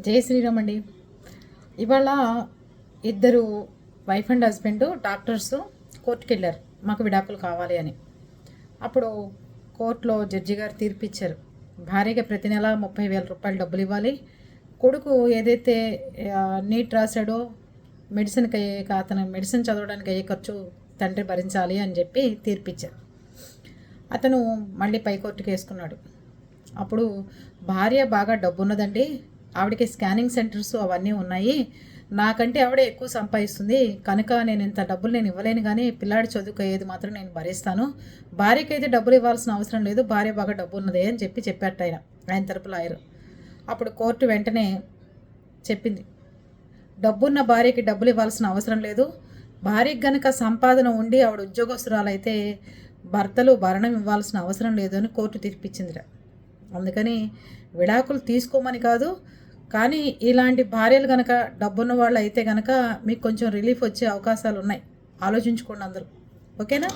జై శ్రీరామ్ అండి. ఇవాళ ఇద్దరు వైఫ్ అండ్ హస్బెండ్ డాక్టర్స్ కోర్టుకి వెళ్ళారు, మాకు విడాకులు కావాలి అని. అప్పుడు కోర్టులో జడ్జి గారు తీర్పిచ్చారు, భార్యకి ప్రతి నెల 30,000 రూపాయలు డబ్బులు ఇవ్వాలి. కొడుకు ఏదైతే నీట్ రాశాడో మెడిసిన్కి అయ్యే, అతను మెడిసిన్ చదవడానికి అయ్యే ఖర్చు తండ్రి భరించాలి అని చెప్పి తీర్పిచ్చారు. అతను మళ్ళీ పైకోర్టుకి వేసుకున్నాడు. అప్పుడు భార్య బాగా డబ్బు ఉన్నదండి, ఆవిడకి స్కానింగ్ సెంటర్స్ అవన్నీ ఉన్నాయి, నాకంటే ఆవిడే ఎక్కువ సంపాదిస్తుంది కనుక నేను ఇంత డబ్బులు నేను ఇవ్వలేను, కానీ పిల్లాడి చదువుకు అయ్యేది మాత్రం నేను భరిస్తాను, భార్యకి అయితే డబ్బులు ఇవ్వాల్సిన అవసరం లేదు, భార్య బాగా డబ్బు ఉన్నదే అని చెప్పారట ఆయన తరపు లాయరు. అప్పుడు కోర్టు వెంటనే చెప్పింది, డబ్బున్న భార్యకి డబ్బులు ఇవ్వాల్సిన అవసరం లేదు, భార్యకి గనక సంపాదన ఉండి ఆవిడ ఉద్యోగస్తురాలైతే భర్తలు భరణం ఇవ్వాల్సిన అవసరం లేదు అని కోర్టు తీర్పిచ్చిందిరా. అందుకని విడాకులు తీసుకోమని కాదు, కానీ ఇలాంటి భార్యలు కనుక డబ్బున్న వాళ్ళు అయితే కనుక మీకు కొంచెం రిలీఫ్ వచ్చే అవకాశాలు ఉన్నాయి, ఆలోచించుకోండి అందరూ. ఓకేనా?